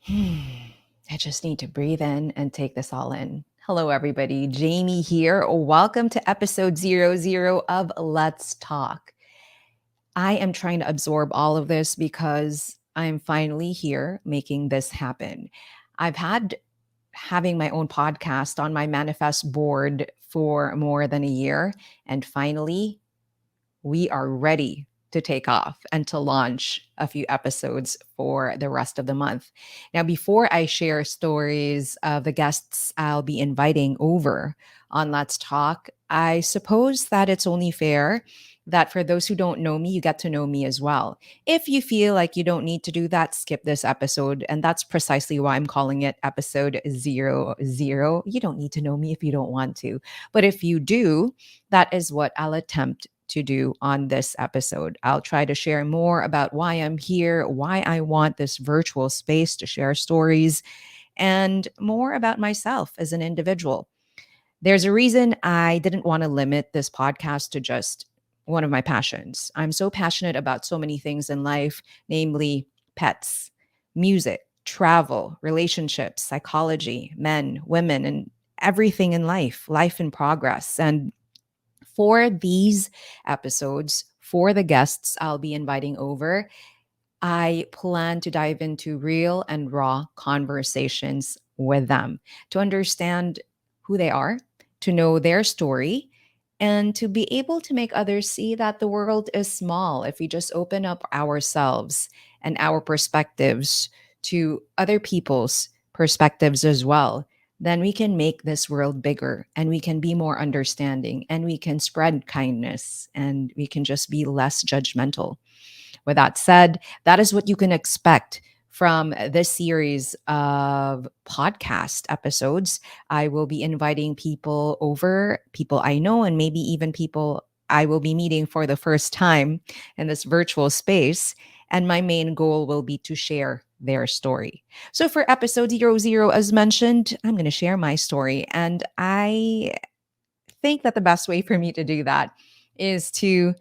I just need to breathe in and take this all in. Hello, everybody. Jamie here. Welcome to episode 00 of Let's Talk. I am trying to absorb all of this because I'm finally here making this happen. I've had having my own podcast on my manifest board for more than a year, and finally, we are ready to take off and to launch a few episodes for the rest of the month. Now, before I share stories of the guests I'll be inviting over on Let's Talk, I suppose that it's only fair that for those who don't know me, you get to know me as well. If you feel like you don't need to do that, skip this episode. And that's precisely why I'm calling it episode 00. You don't need to know me if you don't want to. But if you do, that is what I'll attempt to do on this episode. I'll try to share more about why I'm here, why I want this virtual space to share stories, and more about myself as an individual. There's a reason I didn't want to limit this podcast to just one of my passions. I'm so passionate about so many things in life, namely pets, music, travel, relationships, psychology, men, women, and everything in life, life in progress. And for these episodes, for the guests I'll be inviting over, I plan to dive into real and raw conversations with them to understand who they are, to know their story, and to be able to make others see that the world is small if we just open up ourselves and our perspectives to other people's perspectives as well. Then we can make this world bigger and we can be more understanding and we can spread kindness and we can just be less judgmental. With that said, that is what you can expect from this series of podcast episodes. I will be inviting people over, people I know, and maybe even people I will be meeting for the first time in this virtual space. And my main goal will be to share their story. So for episode 00, as mentioned, I'm going to share my story. And I think that the best way for me to do that is to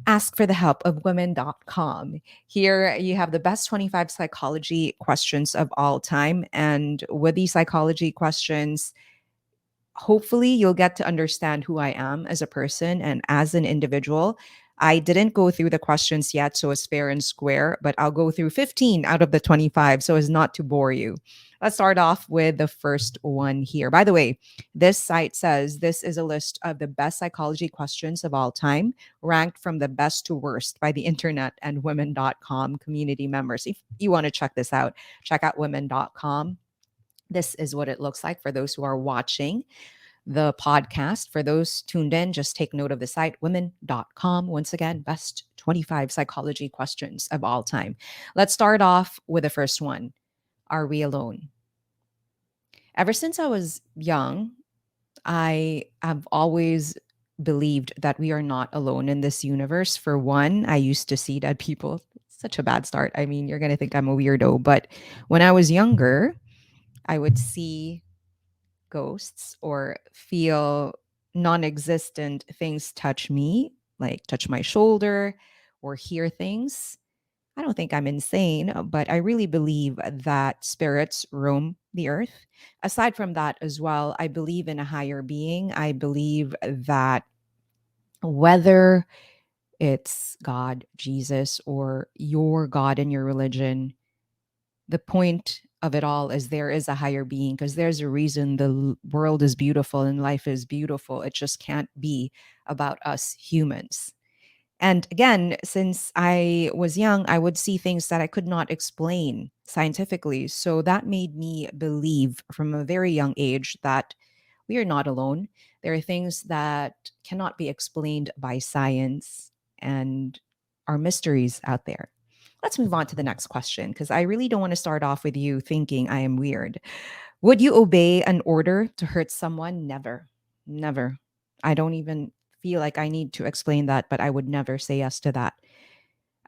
ask for the help of women.com. Here you have the best 25 psychology questions of all time. And with these psychology questions, hopefully you'll get to understand who I am as a person and as an individual. I didn't go through the questions yet, so it's fair and square, but I'll go through 15 out of the 25 so as not to bore you. Let's start off with the first one here. By the way, this site says this is a list of the best psychology questions of all time, ranked from the best to worst by the internet and women.com community members. If you want to check this out, check out women.com. This is what it looks like for those who are watching the podcast. For those tuned in, just take note of the site, women.com. Once again, best 25 psychology questions of all time. Let's start off with the first one. Are we alone? Ever since I was young, I have always believed that we are not alone in this universe. For one, I used to see dead people. Such a bad start. I mean, you're going to think I'm a weirdo, but when I was younger, I would see ghosts or feel non-existent things touch me, like touch my shoulder or hear things. I don't think I'm insane, but I really believe that spirits roam the earth. Aside from that, as well, I believe in a higher being. I believe that whether it's God, Jesus, or your God in your religion, the point of it all is there is a higher being because there's a reason the world is beautiful and life is beautiful. It just can't be about us humans. And again, since I was young, I would see things that I could not explain scientifically. So that made me believe from a very young age that we are not alone. There are things that cannot be explained by science and are mysteries out there. Let's move on to the next question because I really don't want to start off with you thinking I am weird. Would you obey an order to hurt someone? Never. Never. I don't even feel like I need to explain that, but I would never say yes to that.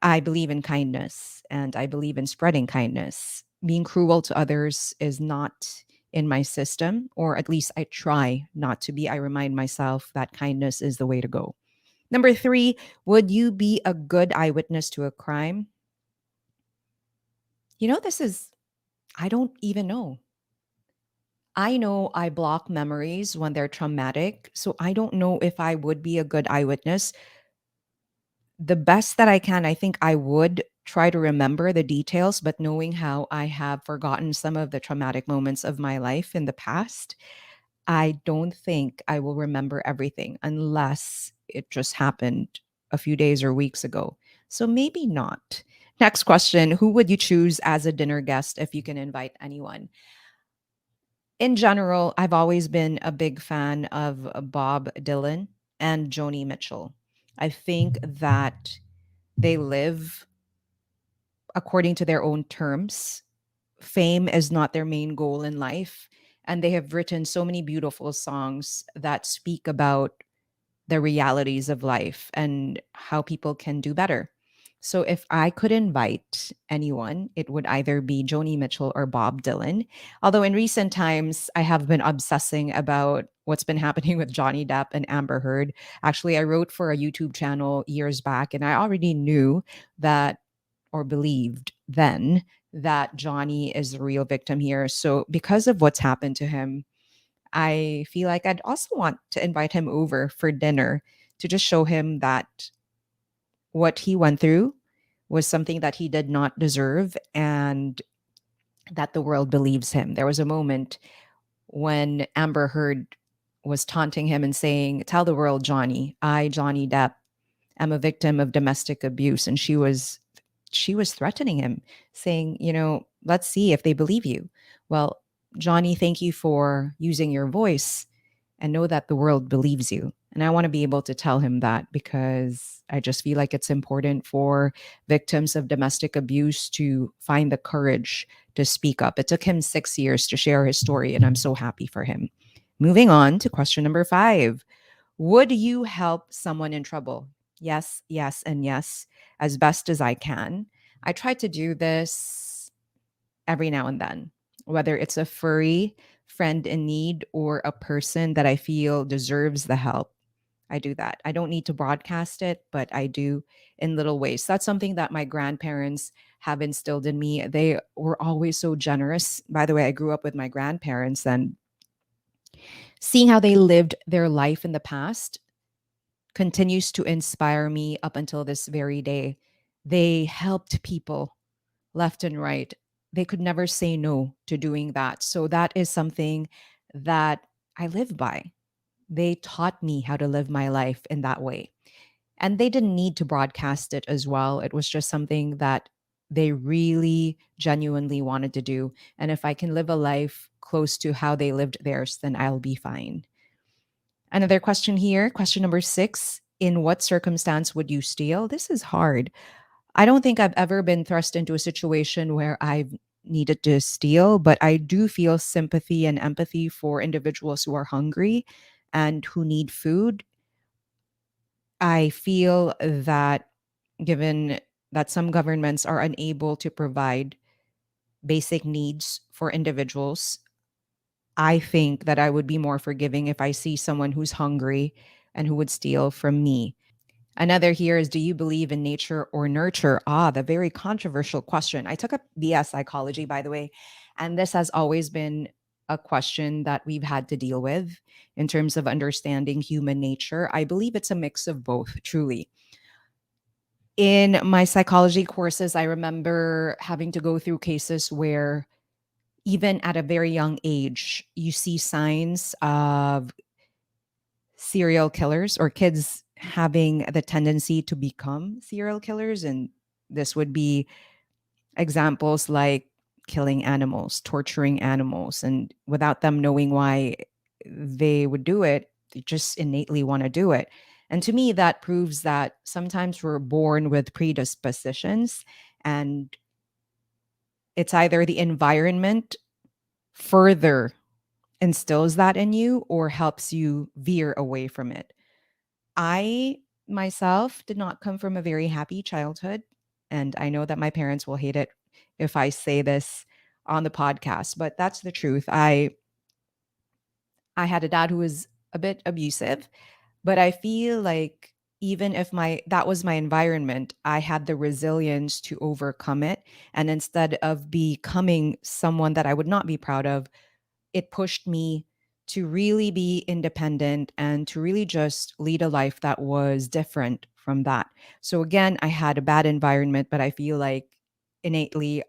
I believe in kindness and I believe in spreading kindness. Being cruel to others is not in my system, or at least I try not to be. I remind myself that kindness is the way to go. Number three, would you be a good eyewitness to a crime? You know, this is I don't even know. I know I block memories when they're traumatic, so I don't know if I would be a good eyewitness. The best that I can, I think I would try to remember the details, but knowing how I have forgotten some of the traumatic moments of my life in the past, I don't think I will remember everything unless it just happened a few days or weeks ago. So maybe not. Next question. Who would you choose as a dinner guest if you can invite anyone? In general, I've always been a big fan of Bob Dylan and Joni Mitchell. I think that they live according to their own terms. Fame is not their main goal in life. And they have written so many beautiful songs that speak about the realities of life and how people can do better. So if I could invite anyone, it would either be Joni Mitchell or Bob Dylan. Although in recent times, I have been obsessing about what's been happening with Johnny Depp and Amber Heard. Actually, I wrote for a YouTube channel years back, and I already knew that or believed then that Johnny is the real victim here. So because of what's happened to him, I feel like I'd also want to invite him over for dinner to just show him that what he went through was something that he did not deserve and that the world believes him. There was a moment when Amber Heard was taunting him and saying, "Tell the world, Johnny, I, Johnny Depp, am a victim of domestic abuse." And she was threatening him, saying, "Let's see if they believe you." Well, Johnny, thank you for using your voice and know that the world believes you. And I want to be able to tell him that because I just feel like it's important for victims of domestic abuse to find the courage to speak up. It took him 6 years to share his story, and I'm so happy for him. Moving on to question number 5. Would you help someone in trouble? Yes, yes, and yes, as best as I can. I try to do this every now and then, whether it's a furry friend in need or a person that I feel deserves the help. I do that. I don't need to broadcast it, but I do in little ways. That's something that my grandparents have instilled in me. They were always so generous. By the way, I grew up with my grandparents, and seeing how they lived their life in the past continues to inspire me up until this very day. They helped people left and right. They could never say no to doing that. So that is something that I live by. They taught me how to live my life in that way. And they didn't need to broadcast it as well. It was just something that they really genuinely wanted to do. And if I can live a life close to how they lived theirs, then I'll be fine. Another question here, question number 6. In what circumstance would you steal? This is hard. I don't think I've ever been thrust into a situation where I've needed to steal, but I do feel sympathy and empathy for individuals who are hungry and who need food. I feel that given that some governments are unable to provide basic needs for individuals, I think that I would be more forgiving if I see someone who's hungry and who would steal from me. Another here is, do you believe in nature or nurture? Ah, the very controversial question. I took up BS psychology, by the way, and this has always been a question that we've had to deal with in terms of understanding human nature. I believe it's a mix of both, truly. In my psychology courses, I remember having to go through cases where even at a very young age, you see signs of serial killers or kids having the tendency to become serial killers. And this would be examples like killing animals, torturing animals, and without them knowing why they would do it, they just innately want to do it. And to me, that proves that sometimes we're born with predispositions, and it's either the environment further instills that in you or helps you veer away from it. I myself did not come from a very happy childhood. And I know that my parents will hate it if I say this on the podcast, but that's the truth. I had a dad who was a bit abusive, but I feel like even if my that was my environment, I had the resilience to overcome it. And instead of becoming someone that I would not be proud of, it pushed me to really be independent and to really just lead a life that was different from that. So again, I had a bad environment, but I feel like innately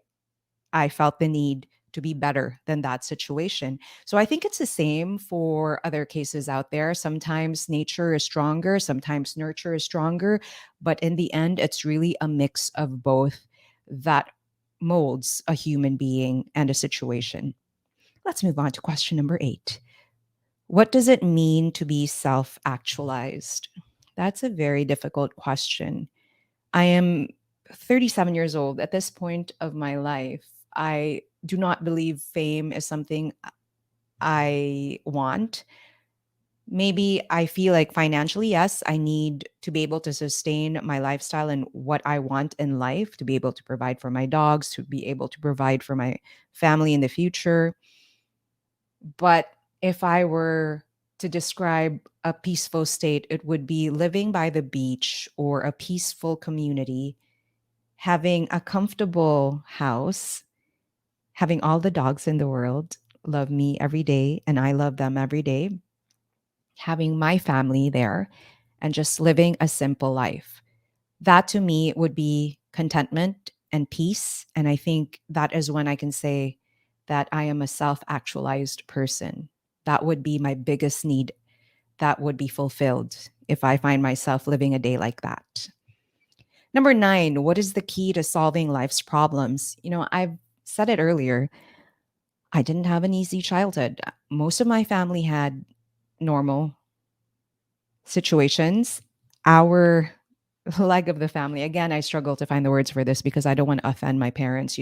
I felt the need to be better than that situation. So I think it's the same for other cases out there. Sometimes nature is stronger, sometimes nurture is stronger, but in the end, it's really a mix of both that molds a human being and a situation. Let's move on to question number 8. What does it mean to be self actualized? That's a very difficult question. I am 37 years old. At this point of my life, I do not believe fame is something I want. Maybe I feel like financially, yes, I need to be able to sustain my lifestyle and what I want in life, to be able to provide for my dogs, to be able to provide for my family in the future. But if I were to describe a peaceful state, it would be living by the beach or a peaceful community, having a comfortable house, having all the dogs in the world love me every day and I love them every day, having my family there, and just living a simple life. That to me would be contentment and peace. And I think that is when I can say that I am a self actualized person. That would be my biggest need that would be fulfilled if I find myself living a day like that. Number 9, what is the key to solving life's problems? I've said it earlier. I didn't have an easy childhood. Most of my family had normal situations. Our leg of the family, again, I struggle to find the words for this because I don't want to offend my parents.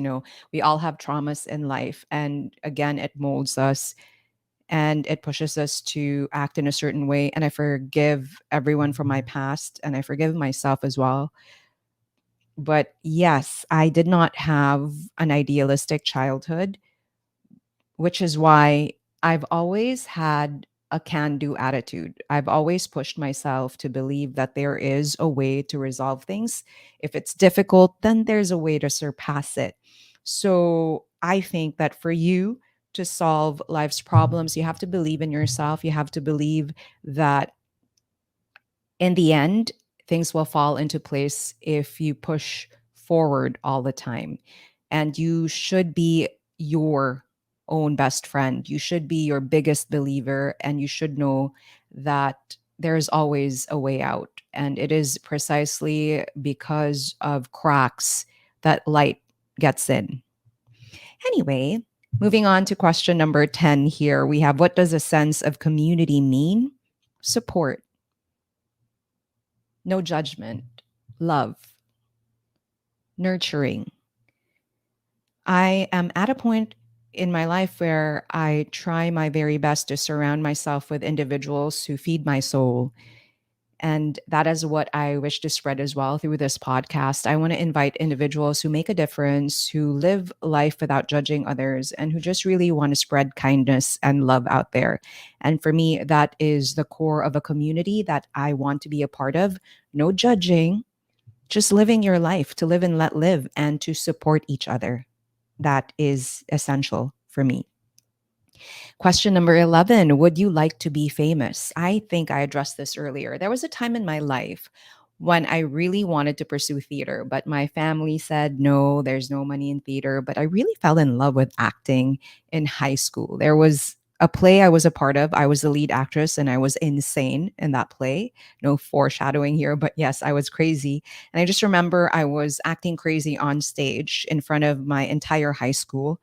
We all have traumas in life. And again, it molds us and it pushes us to act in a certain way. And I forgive everyone from my past and I forgive myself as well. But yes, I did not have an idealistic childhood, which is why I've always had a can do attitude. I've always pushed myself to believe that there is a way to resolve things. If it's difficult, then there's a way to surpass it. So I think that for you to solve life's problems, you have to believe in yourself. You have to believe that in the end, things will fall into place if you push forward all the time. And you should be your own best friend. You should be your biggest believer, and you should know that there's always a way out. And it is precisely because of cracks that light gets in. Anyway, moving on to question number 10 here, we have, what does a sense of community mean? Support, no judgment, love, nurturing. I am at a point in my life where I try my very best to surround myself with individuals who feed my soul. And that is what I wish to spread as well through this podcast. I want to invite individuals who make a difference, who live life without judging others, and who just really want to spread kindness and love out there. And for me, that is the core of a community that I want to be a part of. No judging, just living your life, to live and let live, and to support each other. That is essential for me. Question number 11, would you like to be famous? I think I addressed this earlier. There was a time in my life when I really wanted to pursue theater, but my family said, no, there's no money in theater. But I really fell in love with acting in high school. There was a play I was a part of. I was the lead actress and I was insane in that play. No foreshadowing here, but yes, I was crazy. And I just remember I was acting crazy on stage in front of my entire high school.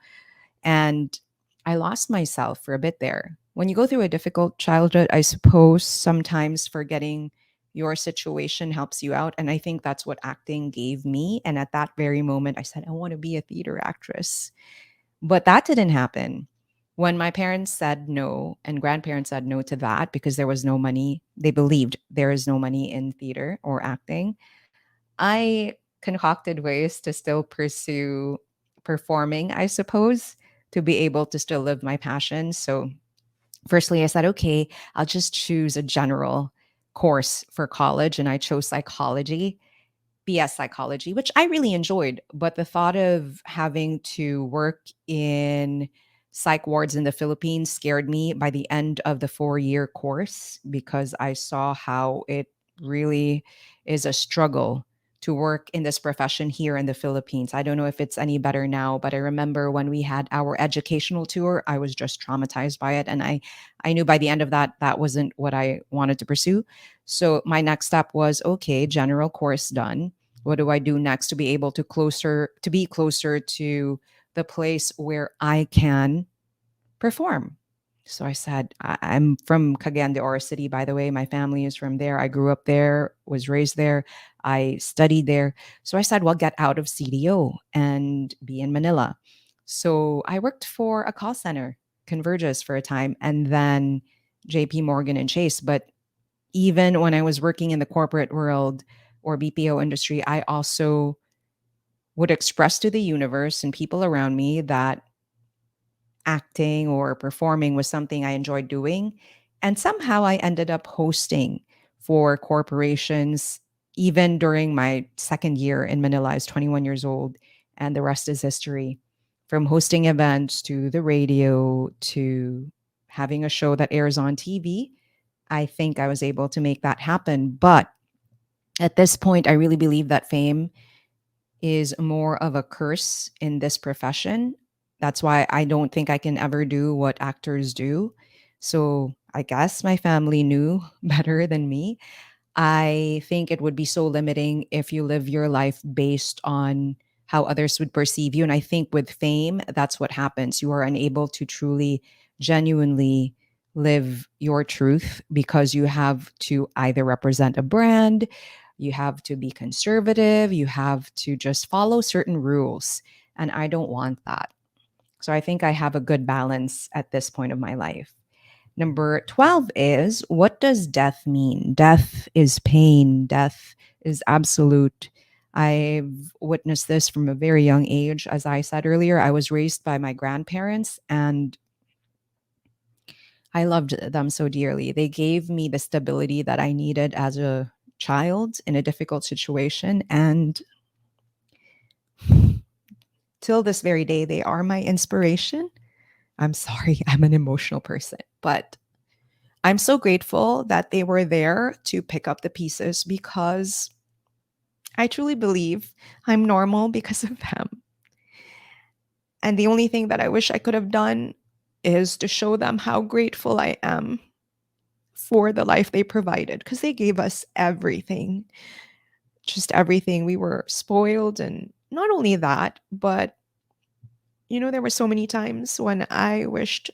And I lost myself for a bit there. When you go through a difficult childhood, I suppose sometimes forgetting your situation helps you out. And I think that's what acting gave me. And at that very moment, I said, I want to be a theater actress. But that didn't happen. When my parents said no and grandparents said no to that because there was no money, they believed there is no money in theater or acting. I concocted ways to still pursue performing, I suppose, to be able to still live my passion. So, firstly, I said, okay, I'll just choose a general. course for college and I chose psychology, BS psychology, which I really enjoyed. But the thought of having to work in psych wards in the Philippines scared me by the end of the 4-year course because I saw how it really is a struggle to work in this profession here in the Philippines. I don't know if it's any better now, but I remember when we had our educational tour, I was just traumatized by it. And I knew by the end of that, that wasn't what I wanted to pursue. So my next step was okay, general course done. What do I do next to be able to be closer to the place where I can perform? So I said, I'm from Cagayan de Oro City, by the way. My family is from there. I grew up there, was raised there. I studied there. So I said, well, get out of CDO and be in Manila. So I worked for a call center, Convergys for a time, and then JP Morgan and Chase. But even when I was working in the corporate world or BPO industry, I also would express to the universe and people around me that acting or performing was something I enjoyed doing. And somehow I ended up hosting for corporations even during my second year in Manila. I was 21 years old, and the rest is history. From hosting events to the radio to having a show that airs on TV, I think I was able to make that happen. But at this point, I really believe that fame is more of a curse in this profession. That's why I don't think I can ever do what actors do. So I guess my family knew better than me. I think it would be so limiting if you live your life based on how others would perceive you. And I think with fame, that's what happens. You are unable to truly, genuinely live your truth because you have to either represent a brand, you have to be conservative, you have to just follow certain rules. And I don't want that. So I think I have a good balance at this point of my life. Number 12 is, what does death mean? Death is pain, death is absolute. I've witnessed this from a very young age. As I said earlier, I was raised by my grandparents and I loved them so dearly. They gave me the stability that I needed as a child in a difficult situation. And till this very day, they are my inspiration. I'm sorry, I'm an emotional person, but I'm so grateful that they were there to pick up the pieces because I truly believe I'm normal because of them. And the only thing that I wish I could have done is to show them how grateful I am for the life they provided because they gave us everything, just everything. We were spoiled. And not only that, but there were so many times when I wished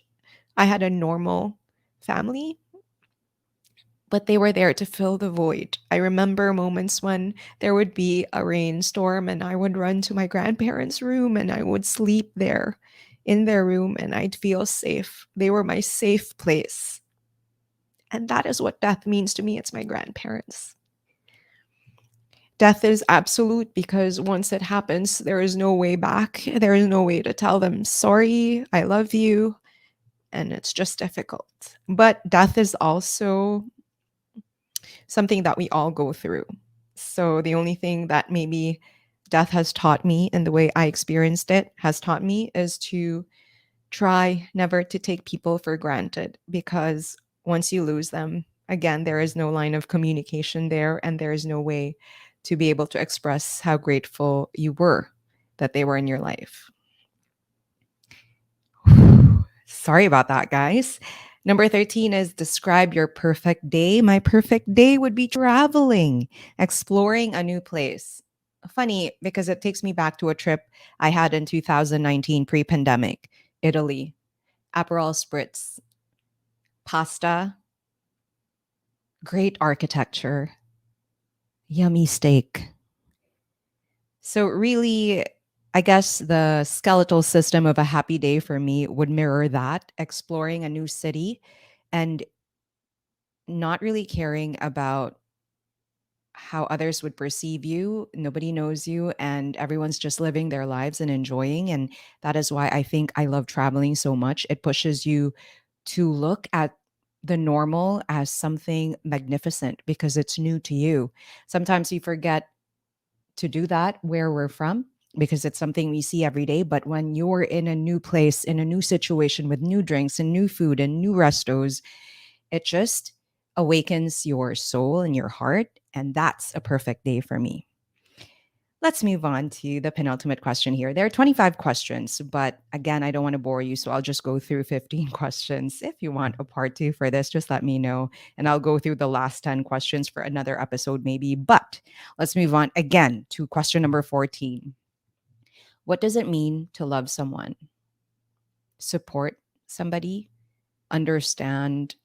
I had a normal family, but they were there to fill the void. I remember moments when there would be a rainstorm and I would run to my grandparents' room and I would sleep there in their room and I'd feel safe. They were my safe place. And that is what death means to me. It's my grandparents. Death is absolute because once it happens, there is no way back. There is no way to tell them, sorry, I love you. And it's just difficult. But death is also something that we all go through. So the only thing that maybe death has taught me and the way I experienced it has taught me is to try never to take people for granted because once you lose them, again, there is no line of communication there and there is no way to be able to express how grateful you were that they were in your life. Sorry about that, guys. Number 13 is, describe your perfect day. My perfect day would be traveling, exploring a new place. Funny because it takes me back to a trip I had in 2019 pre pandemic, Italy. Aperol spritz, pasta, great architecture, yummy steak. So, really, I guess the skeletal system of a happy day for me would mirror that, exploring a new city and not really caring about how others would perceive you. Nobody knows you, and everyone's just living their lives and enjoying. And that is why I think I love traveling so much. It pushes you to look at the normal as something magnificent because it's new to you. Sometimes we forget to do that where we're from because it's something we see every day. But when you're in a new place, in a new situation with new drinks and new food and new restos, it just awakens your soul and your heart. And that's a perfect day for me. Let's move on to the penultimate question here. There are 25 questions, but again, I don't want to bore you. So I'll just go through 15 questions. If you want a part two for this, just let me know. And I'll go through the last 10 questions for another episode, maybe. But let's move on again to question number 14. What does it mean to love someone? Support somebody, understand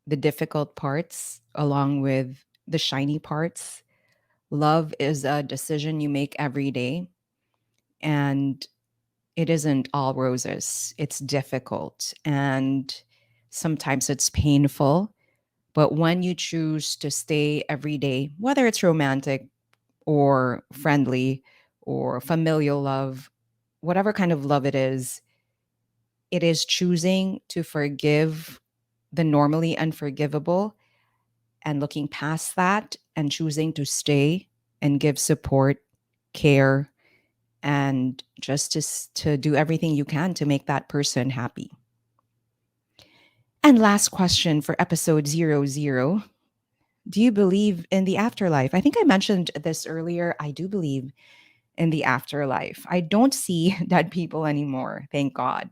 the difficult parts along with the shiny parts. Love is a decision you make every day. And it isn't all roses. It's difficult and sometimes it's painful. But when you choose to stay every day, whether it's romantic or friendly or familial love, whatever kind of love it is choosing to forgive the normally unforgivable and looking past that and choosing to stay and give support, care, and just to do everything you can to make that person happy. And last question for episode 00. Do you believe in the afterlife? I think I mentioned this earlier. I do believe in the afterlife. I don't see dead people anymore, thank God.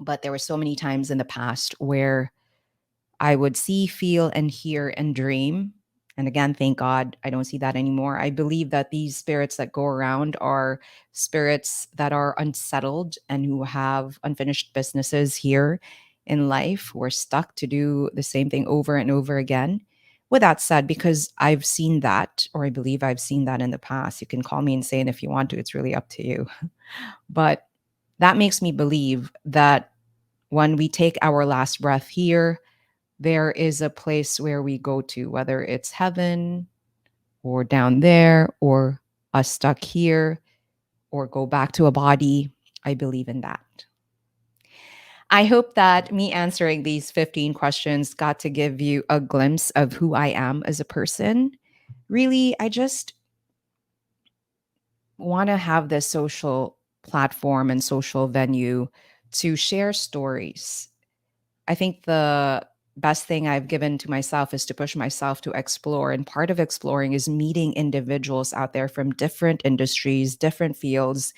But there were so many times in the past where I would see, feel, and hear and dream. And again, thank God I don't see that anymore. I believe that these spirits that go around are spirits that are unsettled and who have unfinished businesses here in life, who are stuck to do the same thing over and over again. With that said, because I've seen that, or I believe I've seen that in the past, you can call me insane if you want to, it's really up to you. But that makes me believe that when we take our last breath here, there is a place where we go to, whether it's heaven or down there or us stuck here or go back to a body. I believe in that. I hope that me answering these 15 questions got to give you a glimpse of who I am as a person. Really, I just want to have this social platform and social venue to share stories. I think the best thing I've given to myself is to push myself to explore. And part of exploring is meeting individuals out there from different industries, different fields,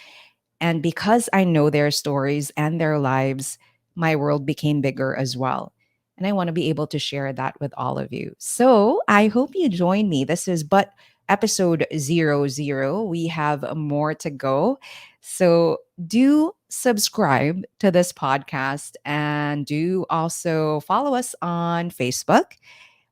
and because I know their stories and their lives, my world became bigger as well. And I want to be able to share that with all of you. So I hope you join me. This is but episode 00. We have more to go. So do subscribe to this podcast and do also follow us on Facebook.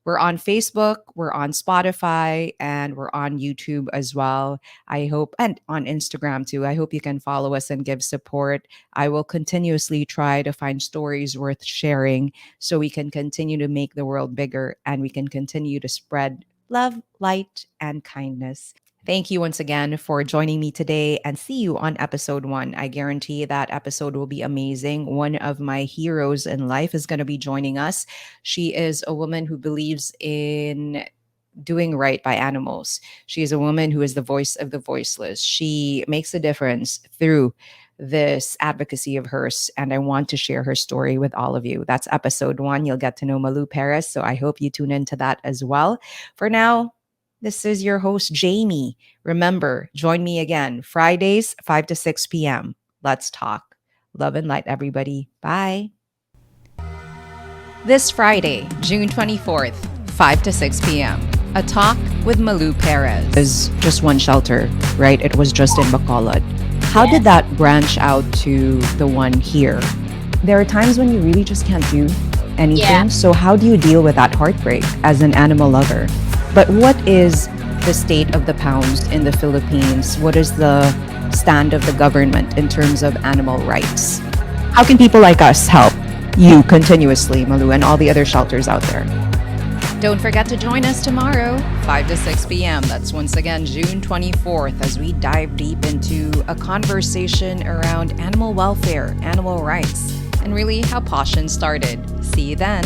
We're on Facebook, we're on Spotify, and we're on YouTube as well. I hope, and on Instagram too. I hope you can follow us and give support. I will continuously try to find stories worth sharing so we can continue to make the world bigger and we can continue to spread love, light, and kindness. Thank you once again for joining me today and see you on episode 1. I guarantee that episode will be amazing. One of my heroes in life is going to be joining us. She is a woman who believes in doing right by animals. She is a woman who is the voice of the voiceless. She makes a difference through this advocacy of hers, and I want to share her story with all of you. That's episode 1. You'll get to know Malu Perez, so I hope you tune into that as well. For now, this is your host, Jamie. Remember, join me again Fridays, 5 to 6 p.m. Let's talk. Love and light, everybody. Bye. This Friday, June 24th, 5 to 6 p.m. A talk with Malu Perez. It was just one shelter, right? It was just in Bacolod. How did that branch out to the one here? There are times when you really just can't do anything. Yeah. So how do you deal with that heartbreak as an animal lover? But what is the state of the pounds in the Philippines? What is the stand of the government in terms of animal rights? How can people like us help you continuously, Malu, and all the other shelters out there? Don't forget to join us tomorrow, 5 to 6 p.m. That's once again June 24th as we dive deep into a conversation around animal welfare, animal rights, and really how Passion started. See you then.